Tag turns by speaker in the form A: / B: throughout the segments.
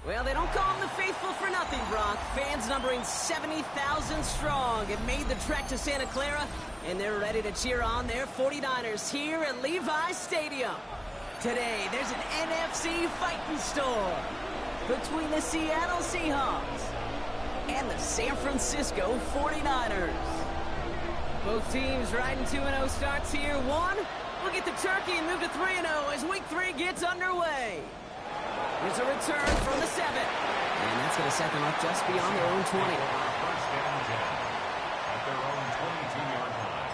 A: Well, they don't call them the faithful for nothing, Brock. Fans numbering 70,000 strong have made the trek to Santa Clara, and they're ready to cheer on their 49ers here at Levi's Stadium. Today, there's an NFC fighting storm between the Seattle Seahawks and the San Francisco 49ers. Both teams riding 2-0 starts here. We'll get the turkey and move to 3-0 as Week 3 gets underway. There's a return from the 7. And that's going to set them up just beyond their own 20.
B: First down 10 at their own 22-yard line.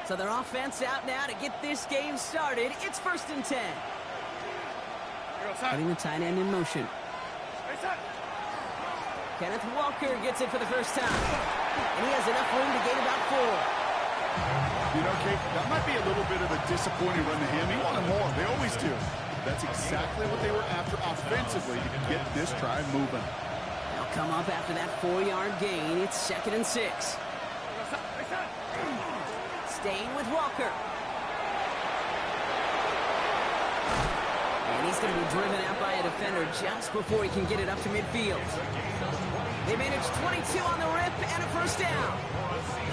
A: So their offense out now to get this game started. It's 1st and 10. Putting the tight end in motion. Kenneth Walker gets it for the first time. And he has enough room to gain about 4.
C: You know, Kate, that might be a little bit of a disappointing run to him. He wanted more. They always do. That's exactly what they were after offensively to get this drive moving.
A: They'll come up after that 4-yard gain. It's 2nd and 6. Staying with Walker. And he's going to be driven out by a defender just before he can get it up to midfield. They managed 22 on the rip and a first down.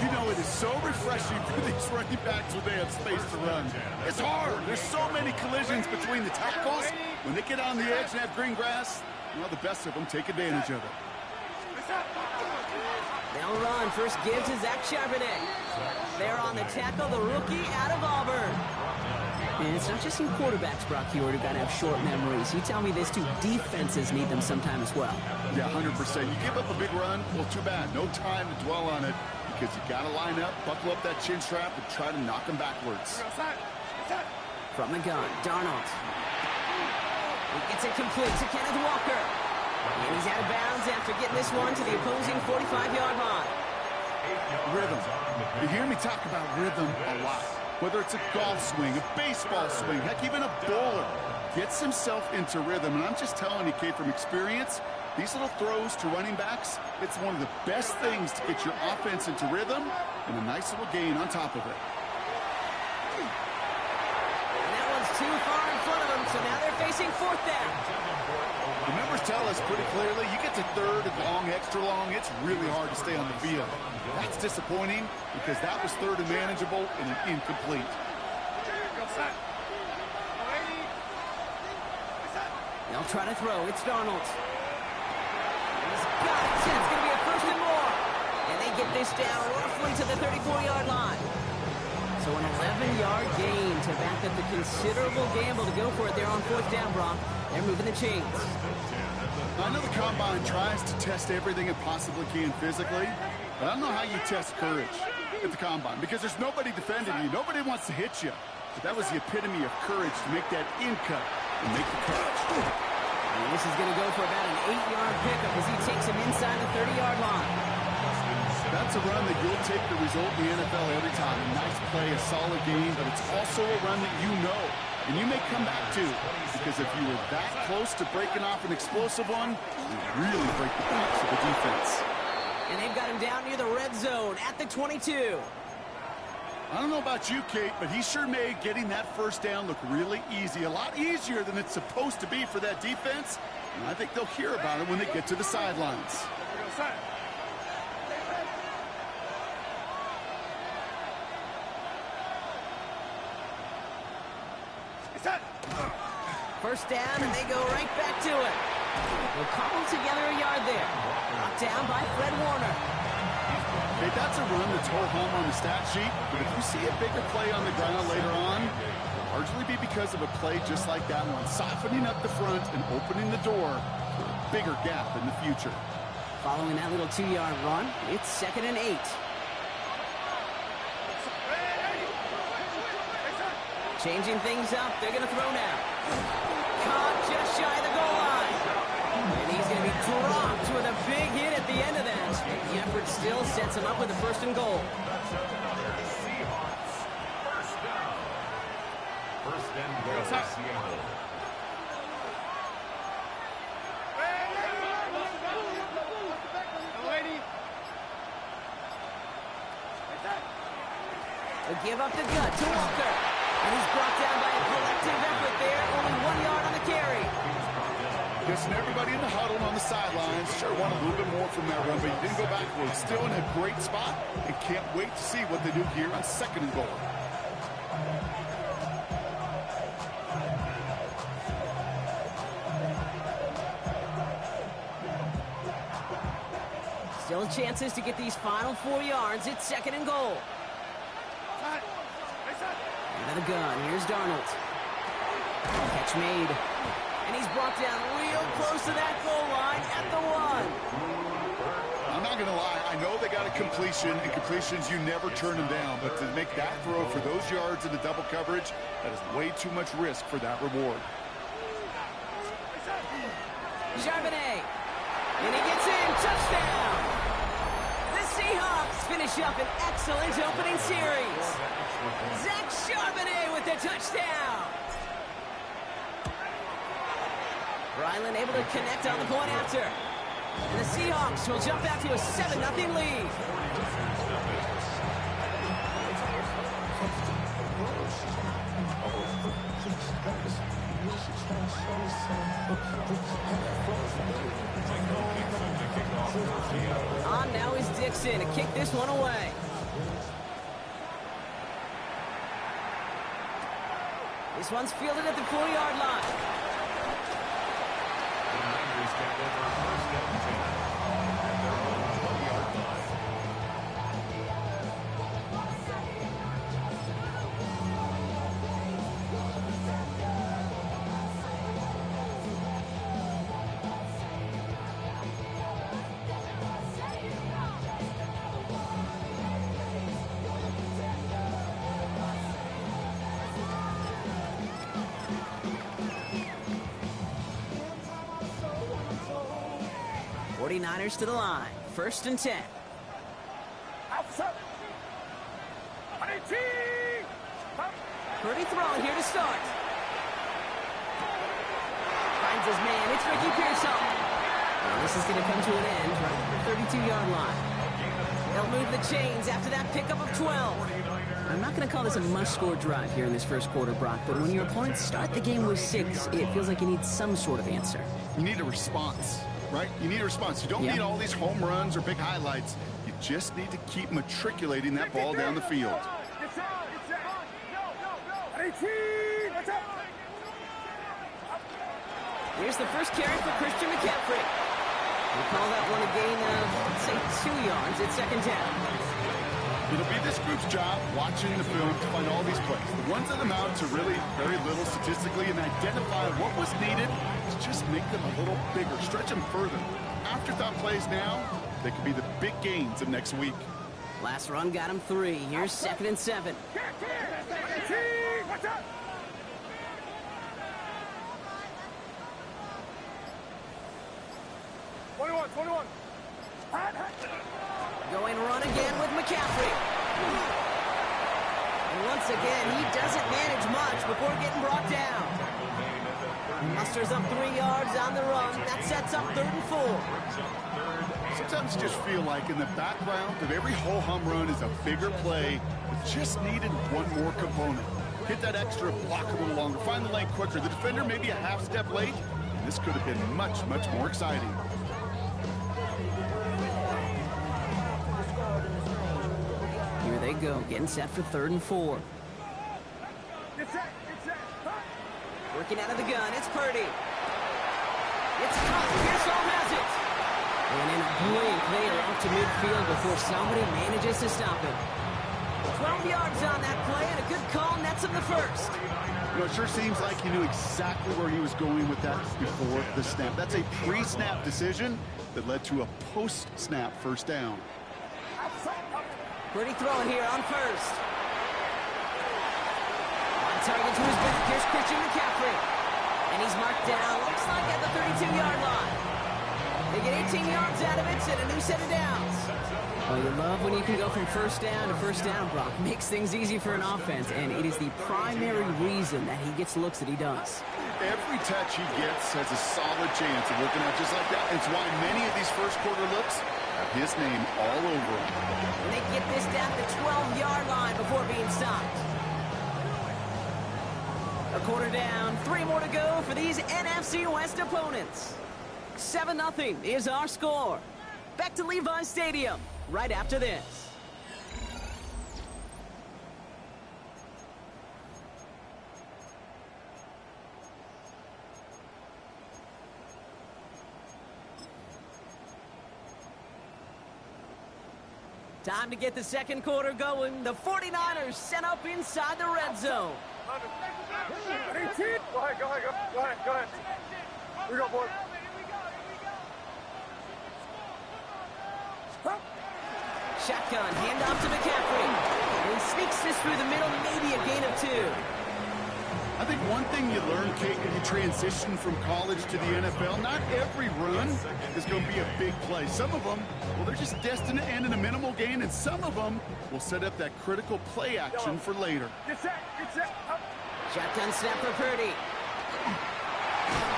C: You know, it is so refreshing for these running backs when they have space to run. It's hard. There's so many collisions between the tackles. When they get on the edge and have green grass, you know, the best of them take advantage of it.
A: They'll run. First give to Zach Charbonnet. They're on the tackle, the rookie out of Auburn. And it's not just in quarterbacks, Brock Huard, who got to have short memories. You tell me this too, defenses need them sometime as well.
C: Yeah, 100%. You give up a big run, well, too bad. No time to dwell on it because you got to line up, buckle up that chin strap, and try to knock them backwards.
A: From the gun, Darnold. He gets it complete to Kenneth Walker. And he's out of bounds after getting this one to the opposing 45-yard line.
C: Rhythm. You hear me talk about rhythm a lot. Whether it's a golf swing, a baseball swing, heck, even a bowler gets himself into rhythm. And I'm just telling you, Kate, from experience, these little throws to running backs, it's one of the best things to get your offense into rhythm and a nice little gain on top of it.
A: And that one's too far in front of them, so now they're facing 4th down.
C: The numbers tell us pretty clearly, you get to 3rd and long, extra long, it's really hard to stay on the field. That's disappointing because that was 3rd and manageable and an incomplete.
A: They'll try to throw. It's Darnold. He's got it. It's going to be a 1st and more. And they get this down roughly to the 34-yard line. So an 11-yard gain to back up the considerable gamble to go for it there on 4th down, Brock. They're moving the chains.
C: I know the Combine tries to test everything it possibly can physically, but I don't know how you test courage at the Combine because there's nobody defending you. Nobody wants to hit you. But that was the epitome of courage to make that in cut and make the catch.
A: And this is going to go for about an 8-yard pickup as he takes him inside the 30-yard line.
C: That's a run that you'll take the result in the NFL every time. A nice play, a solid game, but it's also a run that you know. And you may come back to, because if you were that close to breaking off an explosive one, you really break the backs of the defense.
A: And they've got him down near the red zone at the 22.
C: I don't know about you, Kate, but he sure made getting that first down look really easy. A lot easier than it's supposed to be for that defense. And I think they'll hear about it when they get to the sidelines.
A: First down, and they go right back to it. We'll cobble together a yard there. Knocked down by Fred Warner.
C: Okay, that's a run that's ho-hum on the stat sheet, but if you see a bigger play on the ground later on, it'll largely be because of a play just like that one, softening up the front and opening the door for a bigger gap in the future.
A: Following that little 2-yard run, it's 2nd and 8. Changing things up, they're going to throw now. Caught just shy of the goal line. And he's going to be dropped with a big hit at the end of that. The effort still sets him up with a 1st and goal.
B: First and goal, Seattle.
A: They give up the gut to Walker. And he's brought down by a collective effort there. Only 1 yard on the carry.
C: Guessing everybody in the huddle on the sidelines sure want a little bit more from that run, but you didn't go backwards. Still in a great spot, and can't wait to see what they do here on 2nd and goal.
A: Still chances to get these final 4 yards. It's 2nd and goal. Out of the gun. Here's Darnold. Catch made. And he's brought down real close to that goal line at the 1.
C: I'm not going to lie. I know they got a completion, and completions, you never turn them down. But to make that throw for those yards in the double coverage, that is way too much risk for that reward.
A: Charbonnet. And he gets in. Touchdown. The Seahawks finish up an excellent opening series. Zach Charbonnet with the touchdown. Ryland able to connect on the point after. And the Seahawks will jump back to a 7-0 lead. On now is Dixon to kick this one away. This one's fielded at the 4-yard line. Niners to the line. 1st and 10. Purdy throwing here to start. Finds his man. It's Ricky Pearsall. Well, this is going to come to an end right at the 32-yard line. They'll move the chains after that pickup of 12. I'm not going to call this a must-score drive here in this first quarter, Brock, but when your opponents start the game with 6, it feels like you need some sort of answer.
C: You need a response. Right? You need a response. You don't need all these home runs or big highlights. You just need to keep matriculating that ball down the field.
A: Here's the first carry for Christian McCaffrey. We call that one a gain of, let's say, 2 yards at 2nd down.
C: It'll be this group's job watching the film to find all these plays. The ones that amount to really very little statistically and identify what was needed to just make them a little bigger, stretch them further. Afterthought plays now, they could be the big gains of next week.
A: Last run got him 3. Here's 2nd and 7. Going run again with McCaffrey. And once again, he doesn't manage much before getting brought down. Musters up 3 yards on the run. That sets up 3rd and 4.
C: Sometimes you just feel like in the background of every whole home run is a bigger play that just needed one more component. Hit that extra block a little longer, find the lane quicker. The defender maybe a half step late, and this could have been much, much more exciting.
A: Here they go, getting set for 3rd and 4. Working out of the gun, it's Purdy. It's caught, Pearsall has it. And in a blink, they are out to midfield before somebody manages to stop it. 12 yards on that play, and a good call nets him the first.
C: You know, it sure seems like he knew exactly where he was going with that before the snap. That's a pre-snap decision that led to a post-snap first down.
A: Purdy throwing here on 1st. On target to his back, here's Christian McCaffrey. And he's marked down, looks like at the 32-yard line. They get 18 yards out of it and a new set of downs. Well, you love when you can go from 1st down to 1st down, Brock. Makes things easy for an offense, and it is the primary reason that he gets looks that he does.
C: Every touch he gets has a solid chance of working out just like that. It's why many of these first quarter looks have his name all over them.
A: And they get this down the 12-yard line before being stopped. A quarter down, 3 more to go for these NFC West opponents. 7-0 is our score. Back to Levi Stadium right after this. Time to get the second quarter going. The 49ers set up inside the red zone.
D: Go ahead. We go, boys.
A: Shotgun, handoff to McCaffrey. And he sneaks this through the middle, maybe a gain of 2.
C: I think one thing you learn, Kate, when you transition from college to the NFL, not every run is going to be a big play. Some of them, well, they're just destined to end in a minimal gain, and some of them will set up that critical play action for later.
D: Get set. Up.
A: Shotgun snap for Purdy.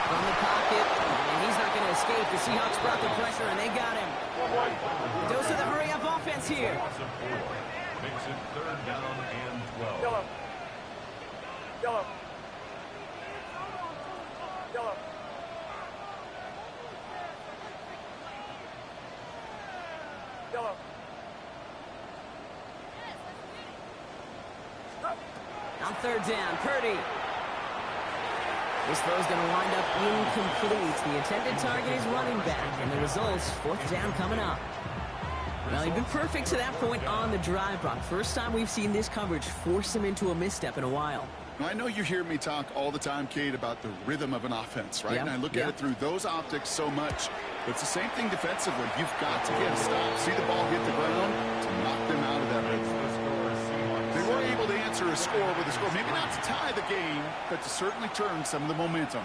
A: From the pocket, and he's not going to escape. The Seahawks brought the pressure, and they got him. Dose of the hurry-up offense here.
B: Makes it 3rd down and 12.
D: Yellow. Yellow.
A: On 3rd down, Purdy. This throw's going to wind up incomplete. The intended target is running back, and the results, 4th down coming up. Well, he'd been perfect to that point on the drive, Brock. First time we've seen this coverage force him into a misstep in a while.
C: I know you hear me talk all the time, Kate, about the rhythm of an offense, right?
A: Yeah,
C: And I look at it through those optics so much. But it's the same thing defensively. You've got to get a stop, see the ball hit the ground to knock them out of that rhythm. They were able to answer a score with a score. Maybe not to tie the game, but to certainly turn some of the momentum.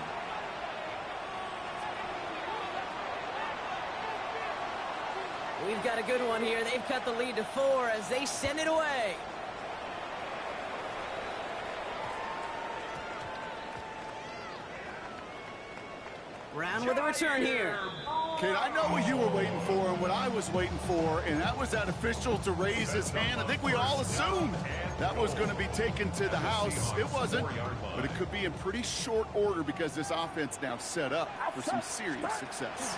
A: We've got a good one here. They've cut the lead to 4 as they send it away. Brown with a return here.
C: Kate, I know what you were waiting for and what I was waiting for, and that was that official to raise his hand. I think we all assumed that was going to be taken to the house. It wasn't, but it could be in pretty short order because this offense now set up for some serious success.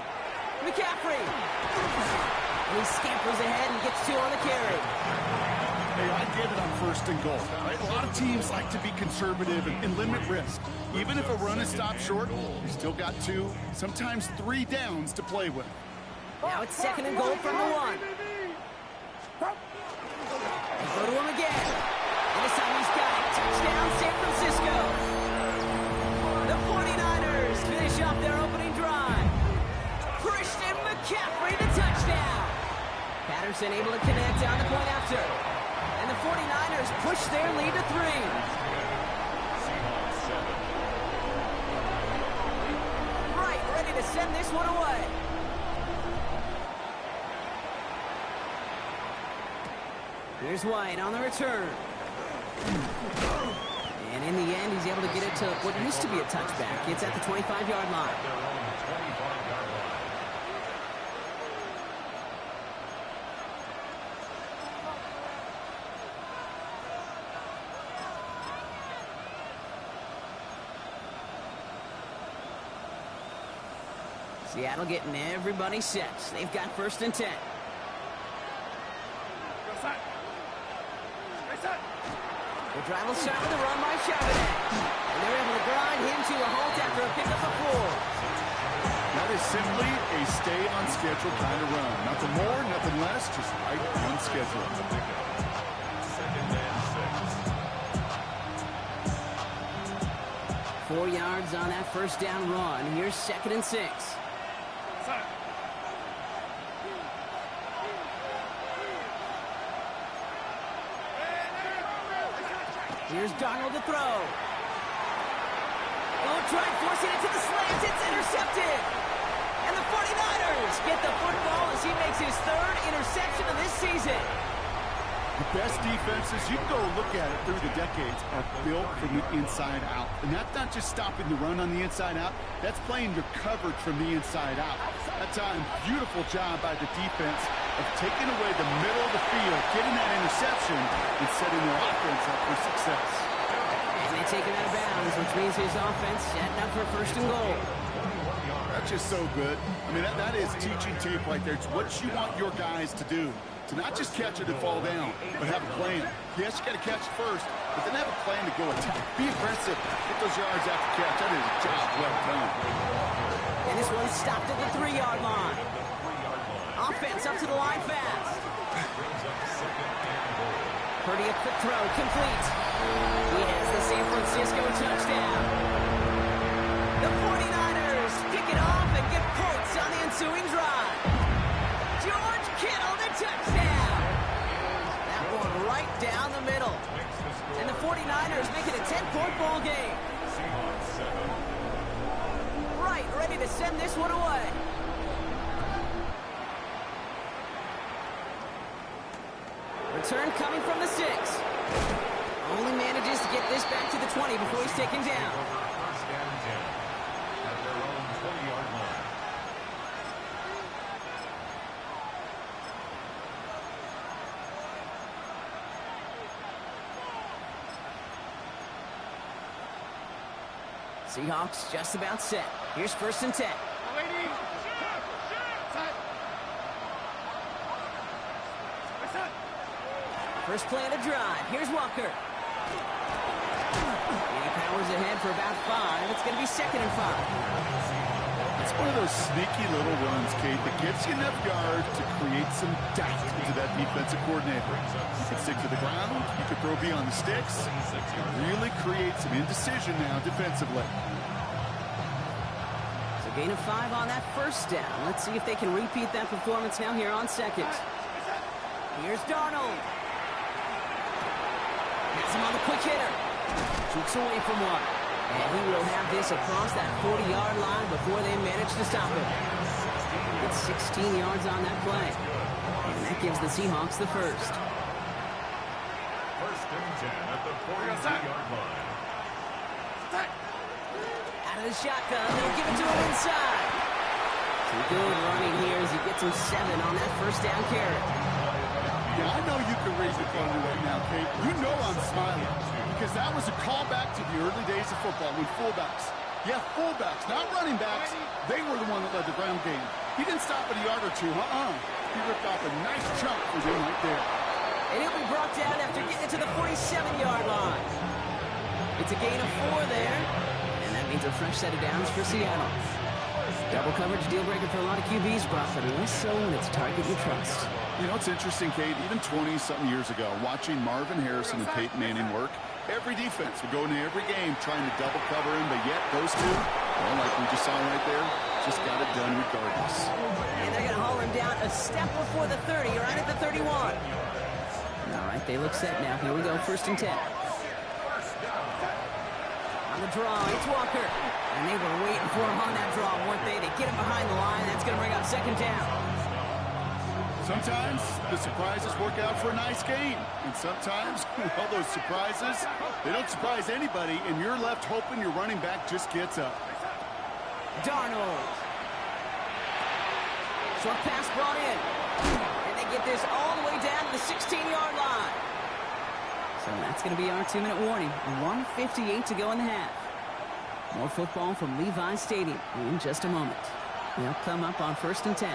A: McCaffrey. He scampers ahead and gets 2 on the carry.
C: Hey, I get it on 1st and goal, right? A lot of teams like to be conservative and limit risk. Even if a run is stopped short, you still got 2, sometimes 3 downs to play with.
A: Now it's 2nd and goal from the 1. They go to him again. And this time he's got it. Touchdown, San Francisco. The 49ers finish off their opening drive. Christian McCaffrey, the touchdown. Patterson able to connect on the point after. And the 49ers push their lead to 3. Right, ready to send this one away. Here's White on the return. And in the end, he's able to get it to what used to be a touchback. It's at the 25-yard line. Seattle getting everybody set. They've got 1st and 10. The drive will start with a run by Charbonnet. And they're able to grind him to a halt after a pickup of 4.
C: That is simply a stay-on-schedule kind of run. Nothing more, nothing less, just right on schedule.
A: 4 yards on that 1st down run. Here's 2nd and 6. Here's Darnold to throw. Oh, try forcing it to the slants. It's intercepted. And the 49ers get the football as he makes his 3rd interception of this season.
C: The best defenses, you can go look at it through the decades, are built from the inside out. And that's not just stopping the run on the inside out. That's playing your coverage from the inside out. That time, beautiful job by the defense of taking away the middle of the field, getting that interception, and setting their offense up for success.
A: And they take him out of bounds, which means his offense setting up for first and goal.
C: That's just so good. I mean, that is teaching tape right there. It's what you want your guys to do. To not just catch it and fall down, but have a plan. Yes, you got to catch it first, but then have a plan to go attack. Be aggressive. Get those yards after catch. That is a job well done.
A: And this one stopped at the 3-yard line. Offense up to the line fast. Purdy a quick throw, complete. He has the San Francisco touchdown. The 49ers pick it off and get points on the ensuing drive. George Kittle, the touchdown. That one right down the middle. And the 49ers make it a 10-point ball game. Right, ready to send this one away. Return coming from the 6. Only manages to get this back to the 20 before he's taken down.
B: First down and 10 at their own 20-yard line.
A: Seahawks just about set. Here's first and 10. First play of the drive. Here's Walker. And he powers ahead for about 5. It's going to be second and 5.
C: It's one of those sneaky little runs, Kate, that gets you enough yards to create some doubt into that defensive coordinator. You can stick to the ground. You can throw beyond the sticks. You really create some indecision now defensively.
A: So gain of 5 on that first down. Let's see if they can repeat that performance now here on second. Here's Darnold. Has him on the quick hitter. Shoots away from one. And he will have this across that 40-yard line before they manage to stop him. It's 16 yards on that play. And that gives the Seahawks the first.
B: First and 10 at the 42-yard line.
A: Out of the shotgun, they'll give it to him inside. Some good running here as he gets him 7 on that first down carry.
C: Yeah, I know you can raise your phone right now, Kate. You know I'm smiling because that was a callback to the early days of football when fullbacks, not running backs, they were the one that led the ground game. He didn't stop at a yard or two, He ripped off a nice chunk for them right there.
A: And he'll be brought down after getting it to the 47-yard line. It's a gain of 4 there, and that means a fresh set of downs for Seattle. Double coverage deal breaker for a lot of QBs, Brock, but less so when it's a target you trust.
C: You know, it's interesting, Kate, even 20-something years ago, watching Marvin Harrison and Peyton Manning work, every defense would go into every game trying to double cover him, but yet those two, well, like we just saw right there, just got it done regardless.
A: And they're going to haul him down a step before the 30, right at the 31. All right, they look set now. Here we go, first and 10. On the draw, it's Walker. And they were waiting for him on that draw, weren't they? They get him behind the line. That's going to bring up second down.
C: Sometimes the surprises work out for a nice game. And sometimes, well, those surprises, they don't surprise anybody, and you're left hoping your running back just gets up.
A: Darnold. Short pass brought in. And they get this all the way down to the 16-yard line. So that's going to be our 2-minute warning. 1:58 to go in the half. More football from Levi Stadium in just a moment. They'll come up on first and 10.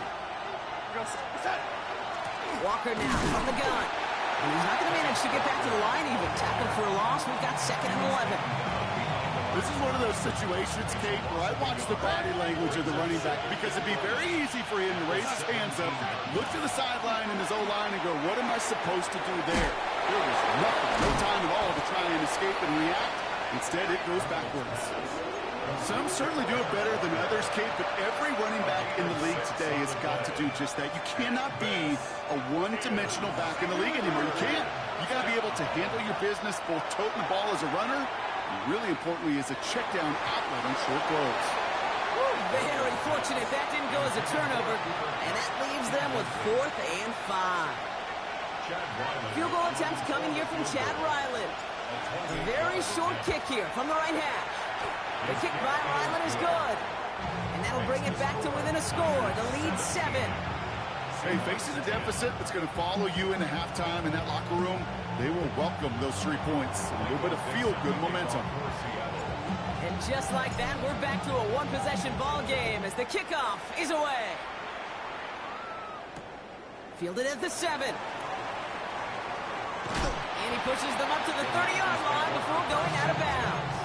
A: Walker now from the gun. And he's not going to manage to get back to the line even. Tackled for a loss. We've got second and 11.
C: This is one of those situations, Kate, where I watch the body language of the running back because it'd be very easy for him to raise his hands up, look to the sideline in his O-line and go, what am I supposed to do there? There was nothing, no time at all to try and escape and react. Instead, it goes backwards. Some certainly do it better than others, Kate, but every running back in the league today has got to do just that. You cannot be a one-dimensional back in the league anymore. You can't. You got to be able to handle your business, both toting the ball as a runner, and really importantly as a check-down outlet on short throws.
A: Very fortunate that didn't go as a turnover, and that leaves them with 4th and 5. Field goal attempt coming here from Chad Ryland. A very short kick here from the right hash. The kick by Ryland is good. And that'll bring it back to within a score. The lead 7.
C: Hey, facing a deficit that's going to follow you into halftime in that locker room, They will welcome those 3 points. A little bit of feel-good momentum.
A: And just like that, we're back to a one-possession ball game as the kickoff is away. Fielded at the 7. And he pushes them up to the 30-yard line before going out of bounds.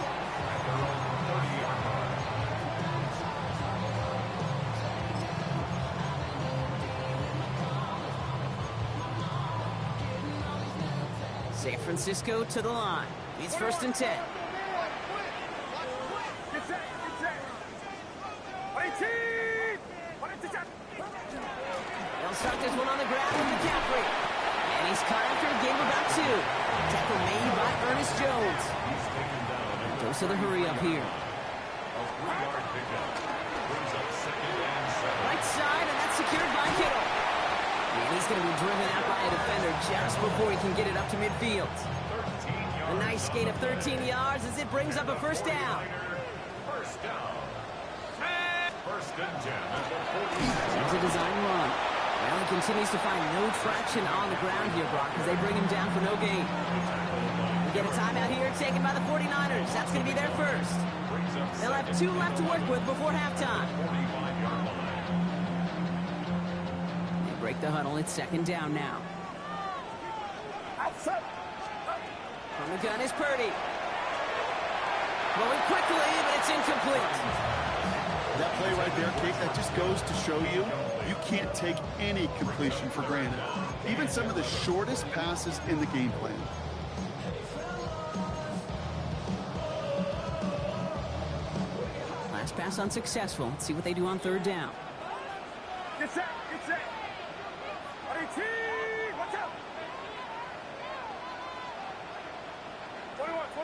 A: San Francisco to the line. It's 1st and 10. They'll start this one on the ground with McCaffrey. And he's caught after a game of about 2. Tackle made by Ernest Jones. Dose of the hurry up here. Right side, and that's secured by Kittle. And he's going to be driven out by a defender just before he can get it up to midfield. A nice gain of 13 yards as it brings up a 1st down.
B: First down. 1st and 10 at the 40.
A: It's a design run. Well, he continues to find no traction on the ground here, Brock, as they bring him down for no gain. We get a timeout here taken by the 49ers. That's going to be their first. They'll have 2 left to work with before halftime. They break the huddle. It's 2nd down now. From the gun is Purdy. Going quickly, but it's incomplete.
C: That play right there, Kate, that just goes to show you, you can't take any completion for granted. Even some of the shortest passes in the game plan.
A: Last pass unsuccessful. Let's see what they do on 3rd down.
D: Get set, get set. Watch out. 21.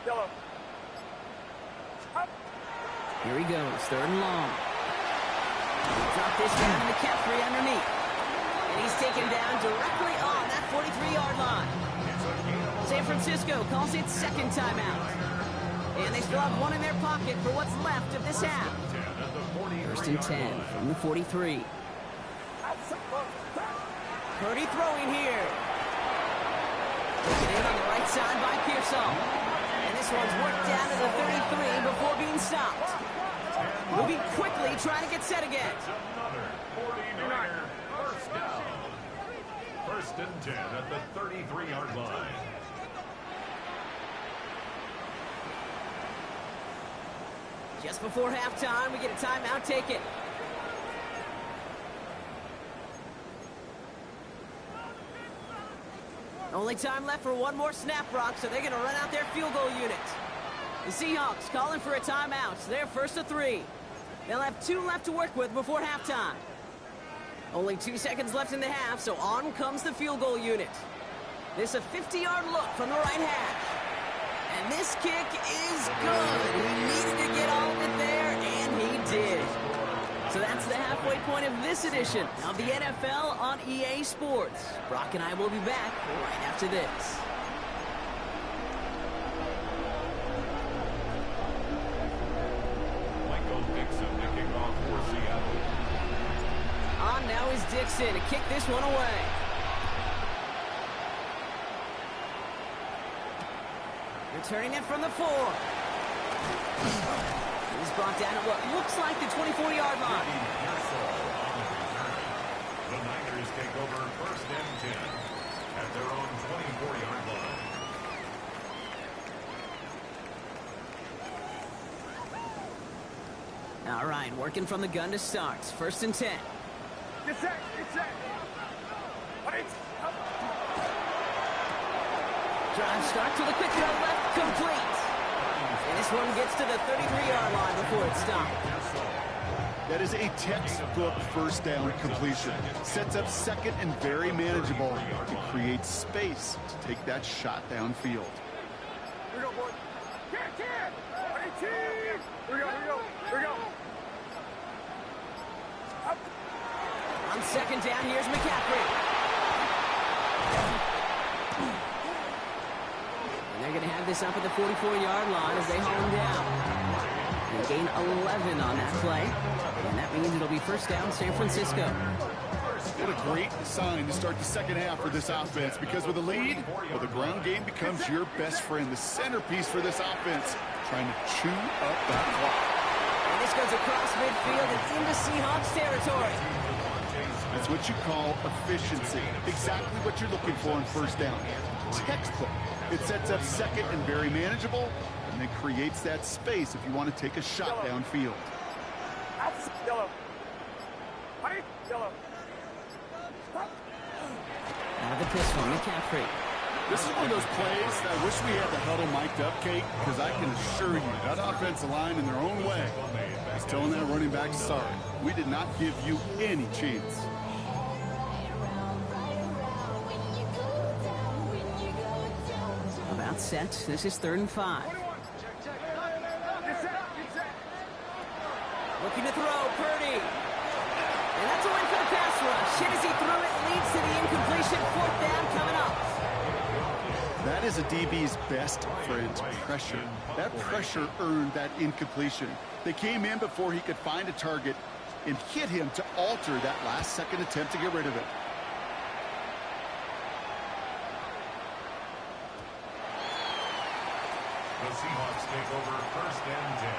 D: Yellow. Up.
A: Here he goes, 3rd and long. Drop this down to McCaffrey underneath. And he's taken down directly on that 43-yard line. San Francisco calls it 2nd timeout. And they still have 1 in their pocket for what's left of this half. 1st and 10 from the 43. Purdy throwing here. Taken in on the right side by Pearsall. And this one's worked down to the 33 before being stopped. Moving quickly, trying to get set again.
B: Another 49er first down. 1st and 10 at the 33-yard line.
A: Just before halftime, we get a timeout taken. Only time left for 1 more snap, Brock, so they're going to run out their field goal unit. The Seahawks calling for a timeout. They're 1st and 3. They'll have 2 left to work with before halftime. Only 2 seconds left in the half, so on comes the field goal unit. This a 50-yard look from the right hash. And this kick is good. He needed to get all of it there, and he did. So that's the halfway point of this edition of the NFL on EA Sports. Brock and I will be back right after this.
B: Michael Dixon to kick off for Seattle.
A: On now is Dixon to kick this one away. Returning it from the 4. He's brought down at what looks like the 24-yard line.
B: The Niners take over 1st and 10 at their own 24-yard line.
A: All right, working from the gun to start. 1st and 10.
D: Get set, get set.
A: Drive start to the quick throw left, complete. And this one gets to the 33-yard line before it's stopped.
C: That is a textbook 1st down completion. Sets up 2nd and very manageable. It creates space to take that shot downfield.
D: Here we go, boys. Get. Here we go. Up.
A: On 2nd down, here's McCaffrey. And they're going to have this up at the 44-yard line as they haul him down. They gain 11 on that play. And that means it'll be first down San Francisco.
C: What a great sign to start the second half for this offense, because with a lead, well, the ground game becomes your best friend, the centerpiece for this offense, trying to chew up that clock.
A: And this goes across midfield and into Seahawks territory.
C: That's what you call efficiency. Exactly what you're looking for on first down. Textbook. It sets up second and very manageable, and then creates that space if you want to take a shot downfield.
D: Yellow. Honey, yellow.
A: Out of the pistol, McCaffrey.
C: This is one of those plays that I wish we had the huddle mic'd up, Kate, because I can assure you that offensive line in their own way is telling that running back, sorry, we did not give you any chance.
A: About set. This is 3rd and 5. Looking to throw, Purdy. And that's a win for the pass rush. Hit as he threw it, leads to the incompletion. 4th down coming up.
C: That is a DB's best friend, pressure. That pressure earned that incompletion. They came in before he could find a target and hit him to alter that last-second attempt to get rid of it.
B: The Seahawks take over 1st and 10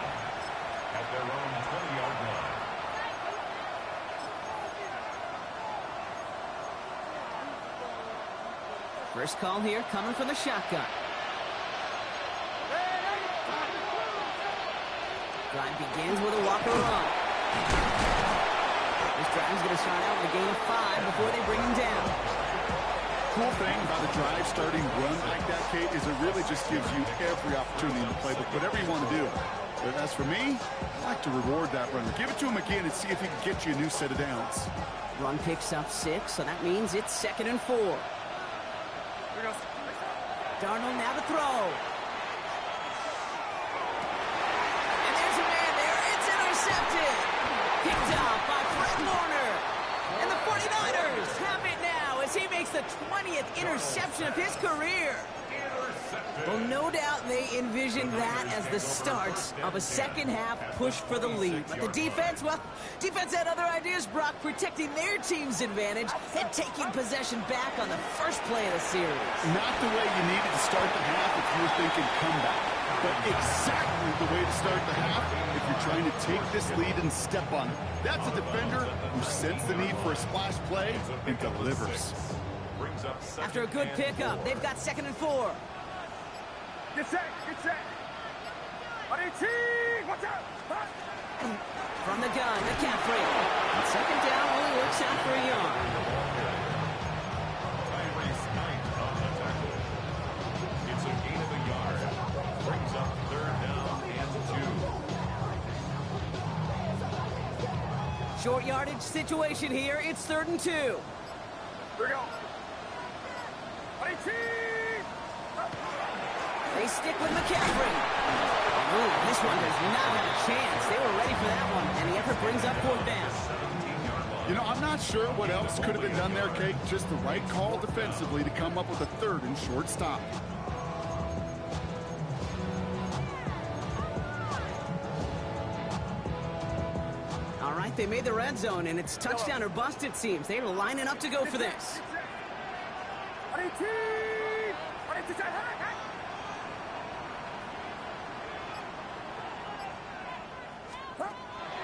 B: at their own 20-yard line.
A: First call here coming from the shotgun. Drive begins with a walker run. This drive is going to start out with a gain of 5 before they bring him down.
C: Cool thing about a drive starting run like that, Kate, is it really just gives you every opportunity in the playbook, whatever you want to do. But as for me, I like to reward that runner. Give it to him again and see if he can get you a new set of downs.
A: Run picks up 6, so that means it's 2nd and 4. Darnold now to throw. And there's a man there. It's intercepted. Picked up by Fred Warner. And the 49ers have it now as he makes the 20th interception of his career. Well, no doubt they envisioned that as the start of a second-half push for the lead. But the defense, well, defense had other ideas, Brock, protecting their team's advantage and taking possession back on the first play of the series.
C: Not the way you needed to start the half if you were thinking comeback, but exactly the way to start the half if you're trying to take this lead and step on it. That's a defender who sensed the need for a splash play and delivers.
A: After a good pickup, they've got 2nd and 4.
D: Get set, get set. Honey, watch out.
A: From the gun, McCaffrey. And 2nd down only works out for a yard.
B: It's a gain of a yard. Brings up 3rd down and 2.
A: Short yardage situation here. It's 3rd and 2.
D: Here we go. Honey,
A: They stick with McCaffrey. Ooh, this one does not have a chance. They were ready for that one, and the effort brings up 4th down.
C: You know, I'm not sure what else could have been done there, Kate. Just the right call defensively to come up with a 3rd and short stop.
A: All right, they made the red zone, and it's touchdown or bust, it seems. They are lining up to go for this.
D: Honey,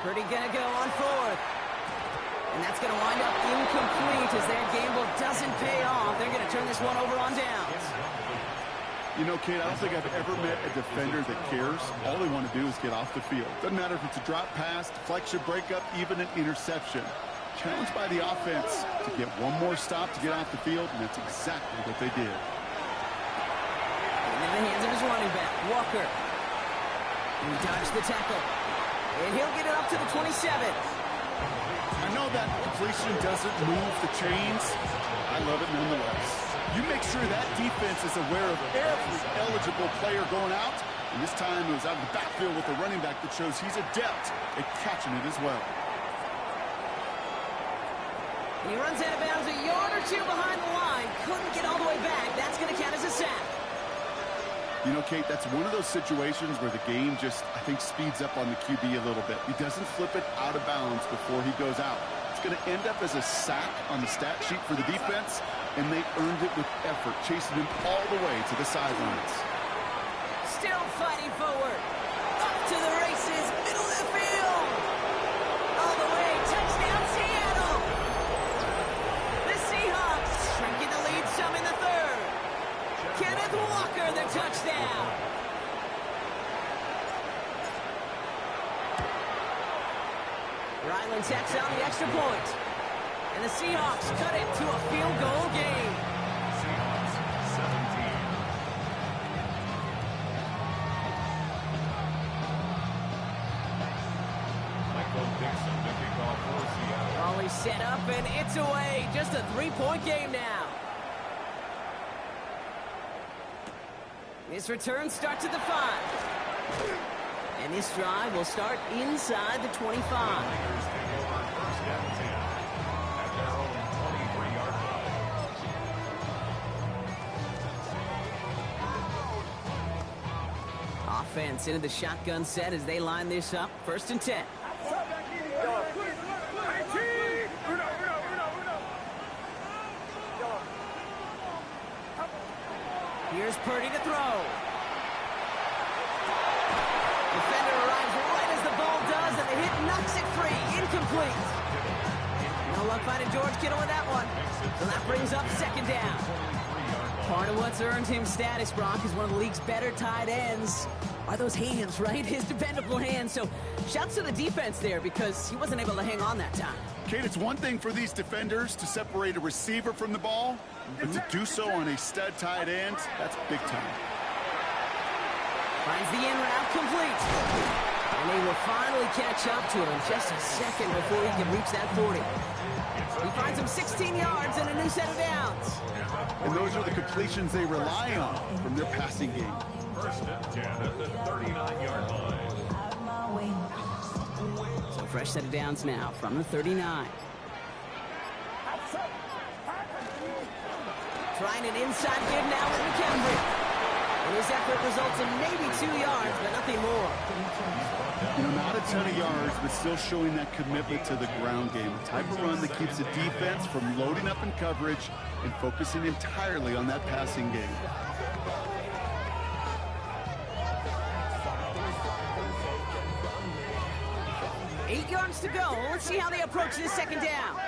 A: Purdy gonna go on 4th. And that's gonna wind up incomplete as their gamble doesn't pay off. They're gonna turn this one over on downs.
C: You know, Kate, I don't think I've ever met a defender that cares. All they want to do is get off the field. Doesn't matter if it's a drop pass, deflection, breakup, even an interception. Challenged by the offense to get one more stop to get off the field, and that's exactly what they did.
A: In the hands of his running back, Walker. He dodged the tackle. And he'll get it up to the 27.
C: I know that completion doesn't move the chains. I love it nonetheless. You make sure that defense is aware of every eligible player going out. And this time it was out of the backfield with a running back that shows he's adept at catching it as well.
A: He runs out of bounds a yard or 2 behind the line. Couldn't get all the way back. That's going to count as a sack.
C: You know, Kate, that's one of those situations where the game just, I think, speeds up on the QB a little bit. He doesn't flip it out of bounds before he goes out. It's going to end up as a sack on the stat sheet for the defense, and they earned it with effort, chasing him all the way to the sidelines.
A: Still fighting forward. Up to the races, middle of the field. All the way, touchdown Seattle. The Seahawks shrinking the lead some in the third. Kenneth Walker, the touchdown. Ryland tacks on the extra point. And the Seahawks cut it to a field goal game.
B: Seahawks 17. Michael Dixon to kick off for Seattle.
A: Raleigh set up and it's away. Just a 3-point game now. This return starts at the 5. And this drive will start inside the 25.
B: Niners take over first and 10 at their own 23-yard line.
A: Offense into the shotgun set as they line this up. First and 10. Here's Purdy to throw. Defender arrives right as the ball does, and the hit knocks it free. Incomplete. No luck finding George Kittle with that one. So that brings up second down. Part of what's earned him status, Brock, is one of the league's better tight ends. Are those hands, right? His dependable hands. So shouts to the defense there because he wasn't able to hang on that time.
C: Kate, it's one thing for these defenders to separate a receiver from the ball, but to do so on a stud tight end, that's big time.
A: Finds the in route complete. And they will finally catch up to him in just a second before he can reach that 40. He finds him 16 yards and a new set of downs.
C: And those are the completions they rely on from their passing game.
B: First and 10 at the 39-yard line.
A: So fresh set of downs now from the 39. Trying an inside give now with McCaffrey. And his effort results in maybe 2 yards, but nothing more.
C: You know, not a ton of yards, but still showing that commitment to the ground game. The type of run that keeps the defense from loading up in coverage and focusing entirely on that passing game.
A: Eight yards to go. Let's see how they approach this second down.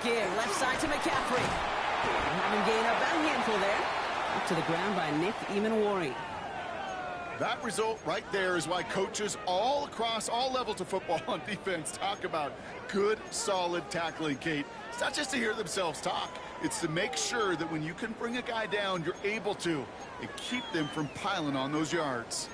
A: Again, left side to McCaffrey. Having gained up that handful there. Up to the ground by Nick Eamon-Wari.
C: That result right there is why coaches all across all levels of football on defense talk about good, solid tackling, Kate. It's not just to hear themselves talk. It's to make sure that when you can bring a guy down, you're able to, and keep them from piling on those yards.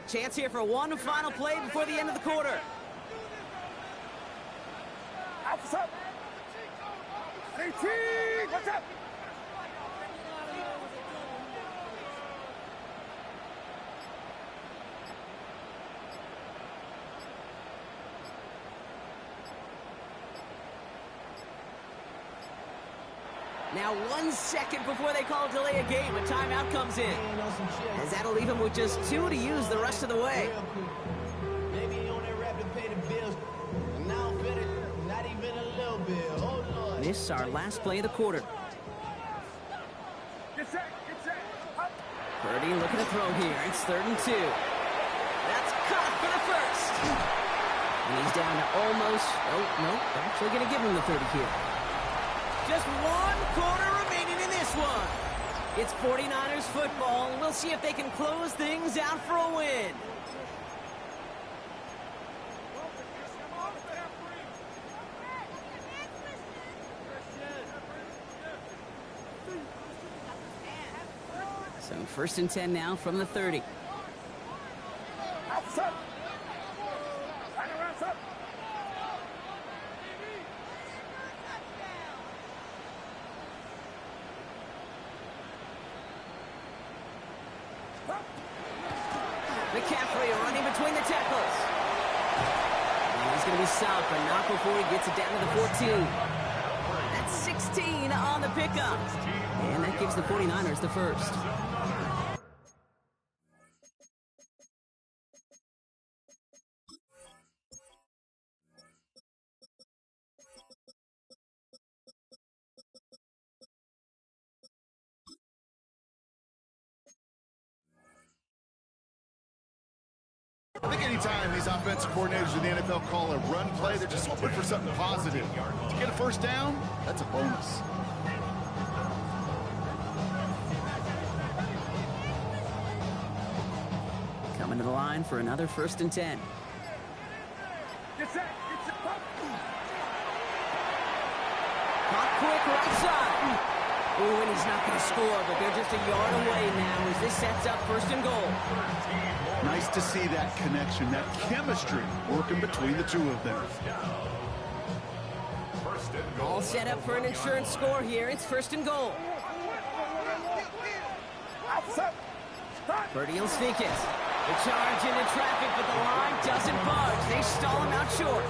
A: Chance here for one final play before the end of the quarter.
D: What's up? 18! What's up?
A: Now 1 second before they call delay a game, a timeout comes in. As that'll leave him with just 2 to use the rest of the way. This is our last play of the quarter. Purdy looking to throw here. It's 3rd and 2. That's caught for the first. And he's down to almost, nope, they're actually going to give him the 30 here. Just 1 quarter remaining in this one. It's 49ers football, and we'll see if they can close things out for a win. So 1st and 10 now from the 30. McCaffrey running between the tackles. And he's going to be stopped, but not before he gets it down to the 14. That's 16 on the pickup. And that gives the 49ers the first.
C: I think anytime these offensive coordinators in the NFL call a run play, they're just hoping for something positive. To get a first down, that's a bonus.
A: Coming to the line for another 1st and 10.
D: Get set.
A: Caught quick right side. Ooh, and he's not going to score, but they're just a yard away now as this sets up 1st and goal.
C: Nice to see that connection, that chemistry working between the two of them.
A: All set up for an insurance score here. It's 1st and goal. Purdy will sneak it. The charge into traffic, but the line doesn't budge. They stall him out short.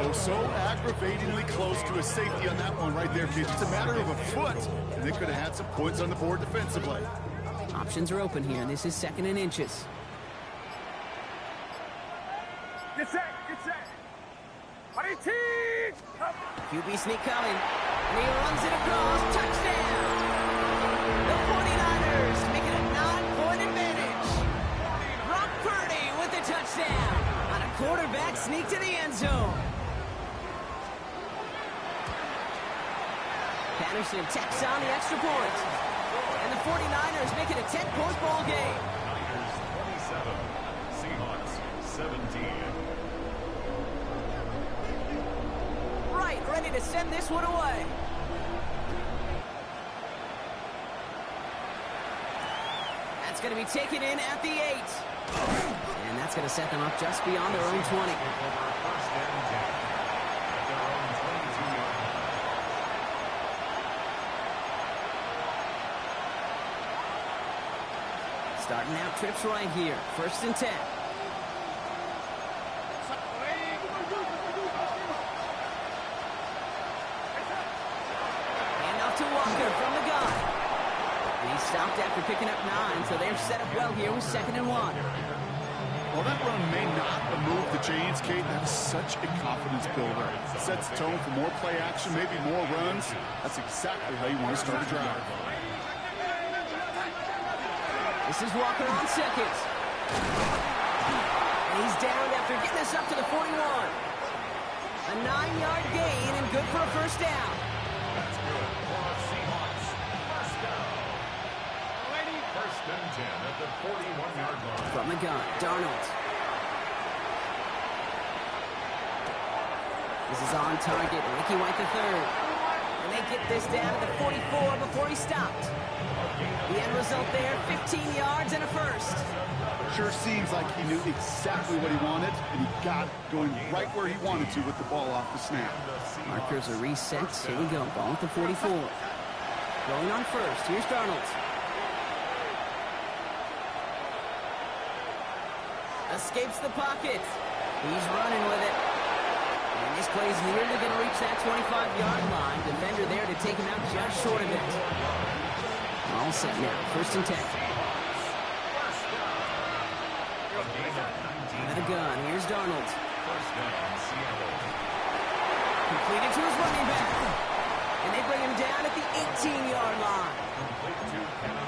C: Oh, so aggravatingly close to a safety on that one right there, kids. It's a matter of a foot, and they could have had some points on the board defensively.
A: Options are open here, and this is 2nd and inches.
D: Get set.
A: QB sneak coming, and he runs it across. Touchdown! The 49ers make it a 9-point advantage. Brock Purdy with the touchdown on a quarterback sneak to the end zone. Patterson tacks on the extra point. And the 49ers make it a 10-point ball game.
B: Niners 27, Seahawks 17.
A: Right, ready to send this one away. That's going to be taken in at the 8. And that's going to set them up just beyond their own 20. Starting out trips right here. 1st and 10. Handoff to Walker from the gun. And he stopped after picking up 9, so they're set up well here with 2nd and 1.
C: While that run may not have moved the chains, Kate, that is such a confidence builder. It sets the tone for more play action, maybe more runs. That's exactly how you want to start a drive.
A: This is Walker on 2nd. And he's down after getting this up to the 41. A 9-yard gain and good for a 1st down.
B: That's good for our Seahawks. 1st down. 1st and 10 at the 41-yard line.
A: From the gun, Darnold. This is on target, Ricky White III. And they get this down to the 44 before he stopped. The end result there, 15 yards and a 1st.
C: Sure seems like he knew exactly what he wanted, and he got it going right where he wanted to with the ball off the snap.
A: Markers are reset. Here we go. Ball at the 44. Going on 1st. Here's Darnold. Escapes the pocket. He's running with it. And this play is nearly going to reach that 25-yard line. Defender there to take him out just short of it. All set now. 1st and 10. Out of gun. Here's Darnold. Completed to his running back. And they bring him down at the 18-yard line.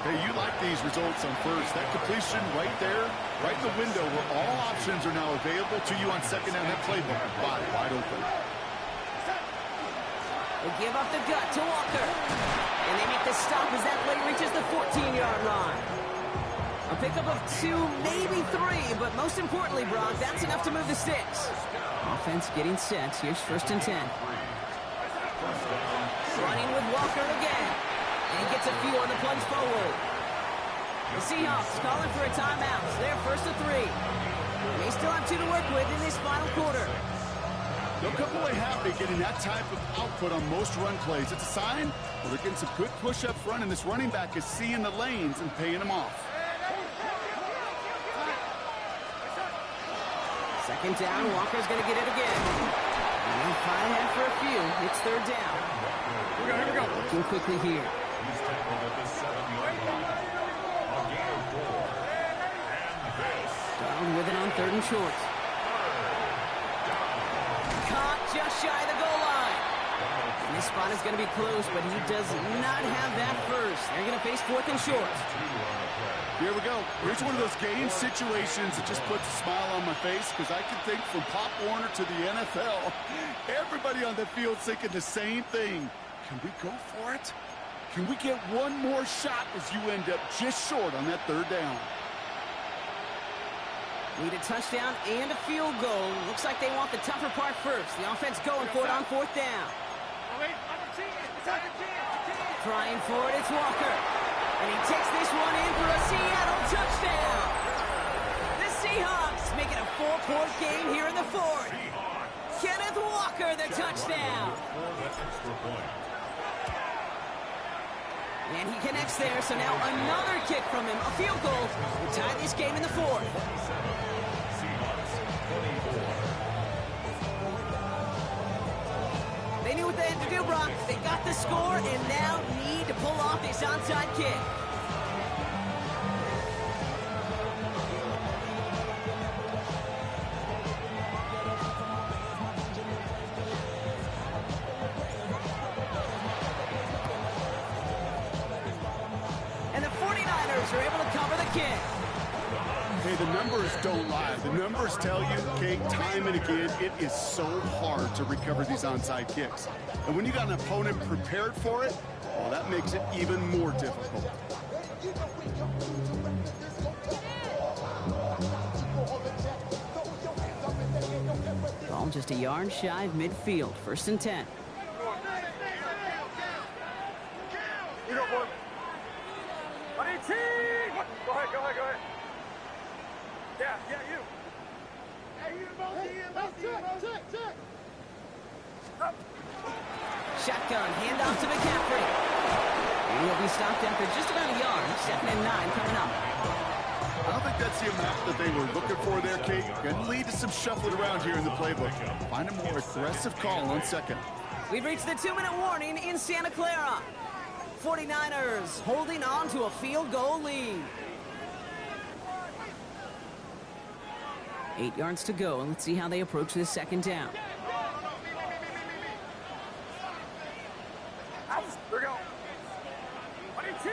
C: Hey, you like these results on 1st. That completion right there, right in the window where all options are now available to you on 2nd down. That playbook wide open.
A: They give up the gut to Walker. And they make the stop as that play reaches the 14-yard line. A pickup of 2, maybe 3, but most importantly, Brock, that's enough to move the sticks. Offense getting set. Here's 1st and 10. Running with Walker again. And he gets a few on the plunge forward. The Seahawks calling for a timeout. They're 1st and 3. They still have 2 to work with in this final quarter.
C: They'll come away happy getting that type of output on most run plays. It's a sign, well, they're getting some good push up front, and this running back is seeing the lanes and paying them off.
A: Second down, Walker's going to get it again. And he'll find that for a few. It's third down.
D: Here we go.
A: Looking quickly here.
B: He's tackled at the 7-yard line. A gain of 4. And this.
A: Down with it on third and short. Caught just shy of the goal line. And this spot is going to be close, but he does not have that first. They're going to face fourth and short.
C: Here we go. Here's one of those game situations that just puts a smile on my face because I can think from Pop Warner to the NFL. Everybody on the field thinking the same thing. Can we go for it? Can we get one more shot as you end up just short on that third down?
A: Need a touchdown and a field goal. Looks like they want the tougher part first. The offense going for it on fourth down. Trying for it, it's Walker. And he takes this one in for a Seattle touchdown. The Seahawks make it a 4-point game here in the fourth. Kenneth Walker, the touchdown. And he connects there, so now another kick from him, a field goal, to tie this game in the fourth. They knew what they had to do, Brock. They got the score and now need to pull off this onside kick. And the 49ers are able to cover the kick.
C: Hey, the numbers don't lie. The numbers tell you, Kate, time and again, it is so hard to recover these onside kicks. And when you got an opponent prepared for it, well, that makes it even more difficult.
A: Ball just a yard shy of midfield. First and 10.
D: You go, boy. 18! Go ahead. Yeah, you. Hey, you both check.
A: Shotgun, handoff to McCaffrey. And he'll be stopped after just about a yard. 2nd and 9 coming up.
C: I don't think that's the amount that they were looking for there, Kate. Going to lead to some shuffling around here in the playbook. Find a more aggressive call on second.
A: We've reached the 2-minute warning in Santa Clara. 49ers holding on to a field goal lead. 8 yards to go, and let's see how they approach this second down.
D: Here we go. 18!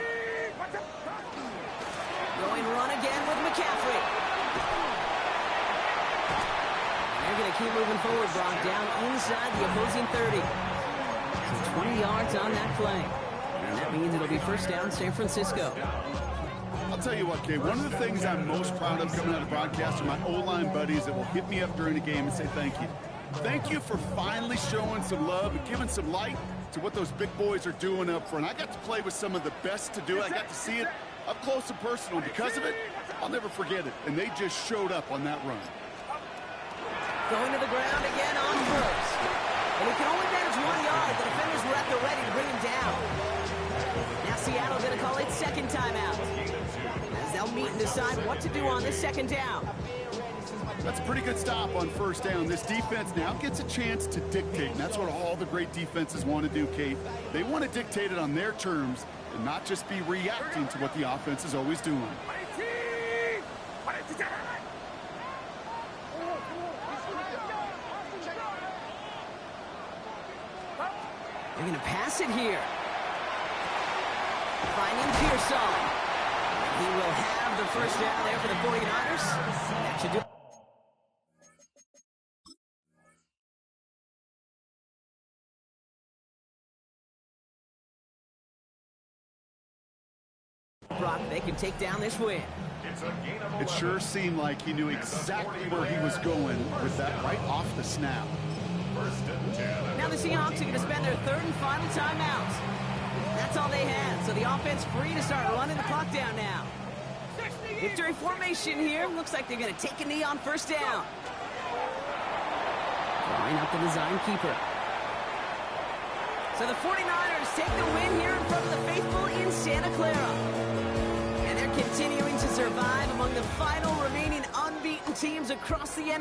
A: Going run again with McCaffrey. They're going to keep moving forward, Brock, down inside the opposing 30. So 20 yards on that play. And that means it'll be first down San Francisco.
C: I'll tell you what, Kate, one of the things I'm most proud of coming out of broadcast are my O-line buddies that will hit me up during the game and say thank you. Thank you for finally showing some love and giving some light to what those big boys are doing up front. I got to play with some of the best to do it. I got to see it up close and personal. Because of it, I'll never forget it. And they just showed up on that run.
A: Going to the ground again on first. And he can only manage 1 yard. The defenders were at the ready to bring him down. Now Seattle's going to call its second timeout, as they'll meet and decide what to do on this second down.
C: That's a pretty good stop on first down. This defense now gets a chance to dictate, and that's what all the great defenses want to do, Kate. They want to dictate it on their terms and not just be reacting to what the offense is always doing.
D: 18!
A: They're going to pass it here. Finding Pearsall. He will have the first down there for the 49ers. That should do it. Brock, they can take down this win.
C: It sure seemed like he knew exactly where he was going with that right off the snap.
A: Now the Seahawks are going to spend their third and final timeout. That's all they had, so the offense free to start running the clock down now. Victory formation here. Looks like they're going to take a knee on first down. Drawing up the design keeper. So the 49ers take the win here in front of the faithful in Santa Clara. And they're continuing to survive among the final remaining unbeaten teams across the NFL.